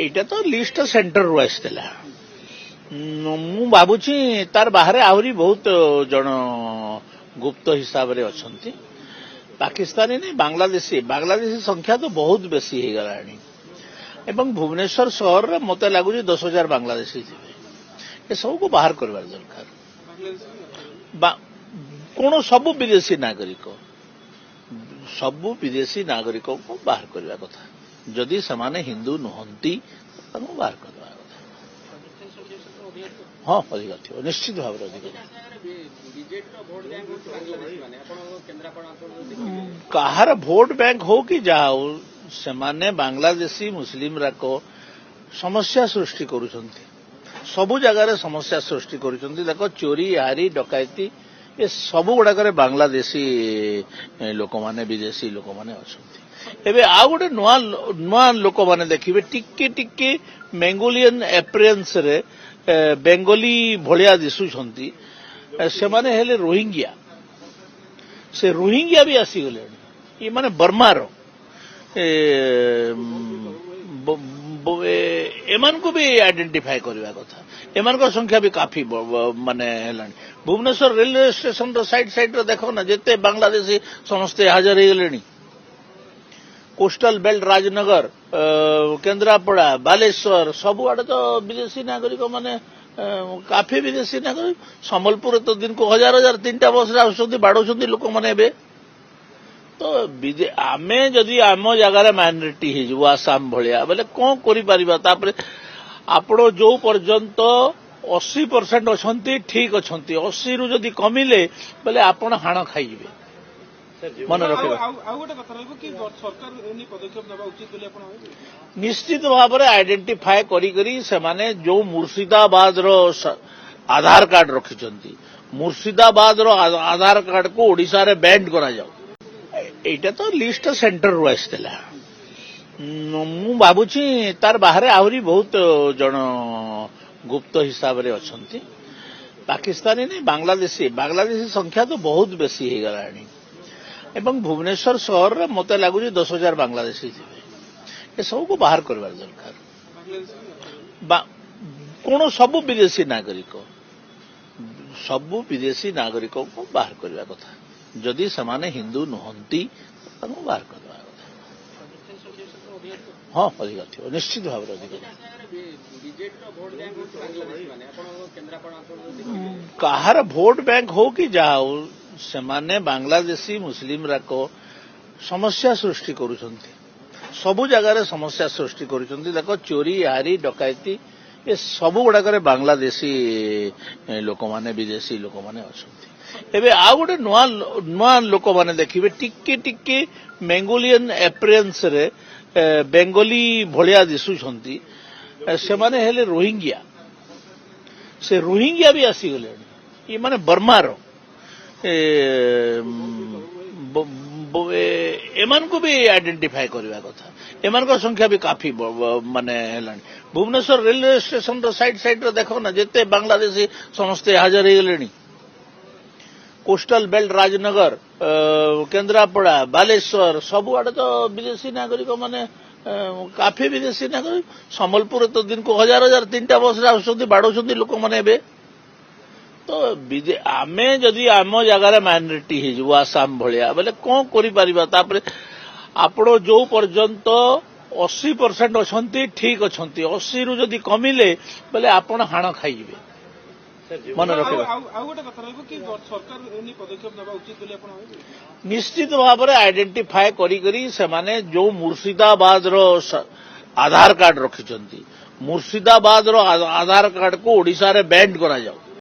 এইটা তো লিଷ୍ଟ সেଣ୍ଟର ରୁ ଆସିଥିଲା। ମୁଁ ଭାବୁଛି ତାର ବାହାରେ ଆହୁରି ବହୁତ ଜଣ ଗୁପ୍ତ ହିସାବରେ ଅଛନ୍ତି। ପାକିସ୍ତାନୀ ନାଇଁ ବାଂଲାଦେଶୀ ସଂଖ୍ୟା ତ ବହୁତ ବେଶୀ ହେଇଗଲାଣି ଏବଂ ଭୁବନେଶ୍ୱର ସହରରେ ମୋତେ ଲାଗୁଛି 10,000 ବାଂଲାଦେଶୀ ଥିବେ। ଏସବୁକୁ ବାହାର କରିବାର ଦରକାର। କଣ ସବୁ ବିଦେଶୀ ନାଗରିକଙ୍କୁ ବାହାର କରିବା କଥା। ଯଦି ସେମାନେ ହିନ୍ଦୁ ନୁହନ୍ତି ତାଙ୍କୁ ବାହାର କରିବା କଥା। ହଁ ଅଧିକ ଥିବ, ନିଶ୍ଚିତ ଭାବରେ ଅଧିକ। କାହାର ଭୋଟ ବ୍ୟାଙ୍କ ହଉ କି ଯାହା ହଉ, ସେମାନେ ବାଂଲାଦେଶୀ ମୁସଲିମରାକ ସମସ୍ୟା ସୃଷ୍ଟି କରୁଛନ୍ତି। ସବୁ ଜାଗାରେ ସମସ୍ୟା ସୃଷ୍ଟି କରୁଛନ୍ତି। ଦେଖ, ଚୋରି ହାରି ଡକାୟତି ଏ ସବୁ ଗୁଡାକରେ ବାଂଲାଦେଶୀ ଲୋକମାନେ ବିଦେଶୀ ଲୋକମାନେ ଅଛନ୍ତି। ଏବେ ଆଉ ଗୋଟେ ନୂଆ ଲୋକମାନେ ଦେଖିବେ ଟିକେ ଟିକେ ମେଙ୍ଗୋଲିଆନ ଆପ୍ରିଆନ୍ସରେ ବେଙ୍ଗଲୀ ଭଳିଆ ଦିଶୁଛନ୍ତି। ସେମାନେ ହେଲେ ରୋହିଙ୍ଗ୍ୟା। ସେ ରୋହିଙ୍ଗ୍ୟା ବି ଆସିଗଲେଣି। ଏମାନେ ବର୍ମାର ଏମାନଙ୍କୁ ବି ଆଇଡେଣ୍ଟିଫାଏ କରିବା କଥା। ଏମାନଙ୍କ ସଂଖ୍ୟା ବି କାଫି ହେଲାଣି। ଭୁବନେଶ୍ୱର ରେଲୱେ ଷ୍ଟେସନର ସାଇଡରେ ଦେଖ ନା, ଯେତେ ବାଂଲାଦେଶୀ ସମସ୍ତେ ହାଜର ହେଇଗଲେଣି। କୋଷ୍ଟାଲ ବେଲ୍ଟ ରାଜନଗର, କେନ୍ଦ୍ରାପଡ଼ା, ବାଲେଶ୍ୱର ସବୁଆଡେ ତ ବିଦେଶୀ ନାଗରିକ ମାନେ କାଫି ବିଦେଶୀ ନାଗରିକ। ସମ୍ବଲପୁରରେ ତ ଦିନକୁ ହଜାର 3ଟା ବସରେ ଆସୁଛନ୍ତି, ବାଡଉଛନ୍ତି ଲୋକମାନେ। ଏବେ ତ ଆମେ ଯଦି ଆମ ଜାଗାରେ ମାଇନରିଟି ହେଇଯିବୁ ଆସାମ ଭଳିଆ ବୋଲେ କଣ କରିପାରିବା। ତାପରେ ଆପଣ ଯୋଉ ପର୍ଯ୍ୟନ୍ତ 80% ଅଛନ୍ତି ଠିକ ଅଛନ୍ତି, 80ରୁ ଯଦି କମିଲେ ବୋଲେ ଆପଣ ହାଣ ଖାଇଯିବେ। ମନେ ରଖିବେ। ଆଉ ଗୋଟେ କଥା ରହିବ କି ସରକାର ଏନି ପଦକ୍ଷେପ ନେବା ଉଚିତ ବୋଲି ଆପଣ ଭାବିବେ? ନିଶ୍ଚିତ ଭାବରେ ଆଇଡେଣ୍ଟିଫାଏ କରି ସେମାନେ ଯୋଉ ମୁର୍ସିଦାବାଦର ଆଧାର କାର୍ଡ ରଖିଛନ୍ତି, ମୁର୍ସିଦାବାଦର ଆଧାର କାର୍ଡକୁ ଓଡ଼ିଶାରେ ବ୍ୟାନ୍ କରାଯାଉ। এইটা ତ লিଷ୍ଟ ସେଣ୍ଟରରୁ ଆସିଥିଲା। ମୁଁ ଭାବୁଛି ତାର ବାହାରେ ଆହୁରି ବହୁତ ଜଣ ଗୁପ୍ତ ହିସାବରେ ଅଛନ୍ତି। ପାକିସ୍ତାନୀ ନାଇଁ ବାଂଲାଦେଶୀ ସଂଖ୍ୟା ତ ବହୁତ ବେଶୀ ହେଇଗଲାଣି ଏବଂ ଭୁବନେଶ୍ୱର ସହରରେ ମୋତେ ଲାଗୁଛି 10,000 ବାଂଲାଦେଶୀ ଥିବେ। ଏସବୁକୁ ବାହାର କରିବାର ଦରକାର। କଣ ସବୁ ବିଦେଶୀ ନାଗରିକଙ୍କୁ ବାହାର କରିବା କଥା। ଯଦି ସେମାନେ ହିନ୍ଦୁ ନୁହନ୍ତି ତାଙ୍କୁ ବାହାର କରିଦେବା କଥା। ହଁ ଅଧିକ ଥିବ, ନିଶ୍ଚିତ ଭାବରେ ଅଧିକ। କାହାର ଭୋଟ ବ୍ୟାଙ୍କ ହଉ କି ଯାହା ହଉ, ସେମାନେ ବାଂଲାଦେଶୀ ମୁସଲିମରାକ ସମସ୍ୟା ସୃଷ୍ଟି କରୁଛନ୍ତି। ସବୁ ଜାଗାରେ ସମସ୍ୟା ସୃଷ୍ଟି କରୁଛନ୍ତି। ଦେଖ, ଚୋରି ହାରି ଡକାୟତି ଏ ସବୁ ଗୁଡାକରେ ବାଂଲାଦେଶୀ ଲୋକମାନେ ବିଦେଶୀ ଲୋକମାନେ ଅଛନ୍ତି। ଏବେ ଆଉ ଗୋଟେ ନୂଆ ଲୋକମାନେ ଦେଖିବେ ଟିକେ ଟିକେ ମେଙ୍ଗୋଲିଆନ ଆପ୍ରିଆନ୍ସରେ ବେଙ୍ଗଲୀ ଭଳିଆ ଦିଶୁଛନ୍ତି। ସେମାନେ ହେଲେ ରୋହିଙ୍ଗ୍ୟା। ସେ ରୋହିଙ୍ଗ୍ୟା ବି ଆସିଗଲେଣି। ଏମାନେ ବର୍ମାର ଏମାନଙ୍କୁ ବି ଆଇଡେଣ୍ଟିଫାଏ କରିବା କଥା। ଏମାନଙ୍କ ସଂଖ୍ୟା ବି କାଫି ହେଲାଣି। ଭୁବନେଶ୍ୱର ରେଲୱେ ଷ୍ଟେସନର ସାଇଡରେ ଦେଖ ନା, ଯେତେ ବାଂଲାଦେଶୀ ସମସ୍ତେ ହାଜର ହେଇଗଲେଣି। କୋଷ୍ଟାଲ ବେଲ୍ଟ ରାଜନଗର, କେନ୍ଦ୍ରାପଡ଼ା, ବାଲେଶ୍ୱର ସବୁଆଡେ ତ ବିଦେଶୀ ନାଗରିକ ମାନେ କାଫି ବିଦେଶୀ ନାଗରିକ। ସମ୍ବଲପୁରରେ ତ ଦିନକୁ ହଜାର 3ଟା ବସରେ ଆସୁଛନ୍ତି, ବାଡଉଛନ୍ତି ଲୋକମାନେ। ଏବେ ତ ଆମେ ଯଦି ଆମ ଜାଗାରେ ମାଇନରିଟି ହେଇଯିବୁ ଆସାମ ଭଳିଆ ବୋଲେ କଣ କରିପାରିବା। ତାପରେ ଆପଣ ଯୋଉ ପର୍ଯ୍ୟନ୍ତ 80% ଅଛନ୍ତି ଠିକ ଅଛନ୍ତି, 80ରୁ ଯଦି କମିଲେ ବୋଲେ ଆପଣ ହାଣ ଖାଇଯିବେ। ମନେ ରଖିବେ। ଆଉ ଗୋଟେ କଥା ରହିବ କି ସରକାର ଏନି ପଦକ୍ଷେପ ନେବା ଉଚିତ ବୋଲି ଆପଣ ଭାବିବେ? ନିଶ୍ଚିତ ଭାବରେ ଆଇଡେଣ୍ଟିଫାଏ କରି ସେମାନେ ଯୋଉ ମୁର୍ସିଦାବାଦର ଆଧାର କାର୍ଡ ରଖିଛନ୍ତି, ମୁର୍ସିଦାବାଦର ଆଧାର କାର୍ଡକୁ ଓଡ଼ିଶାରେ ବ୍ୟାନ୍ କରାଯାଉ।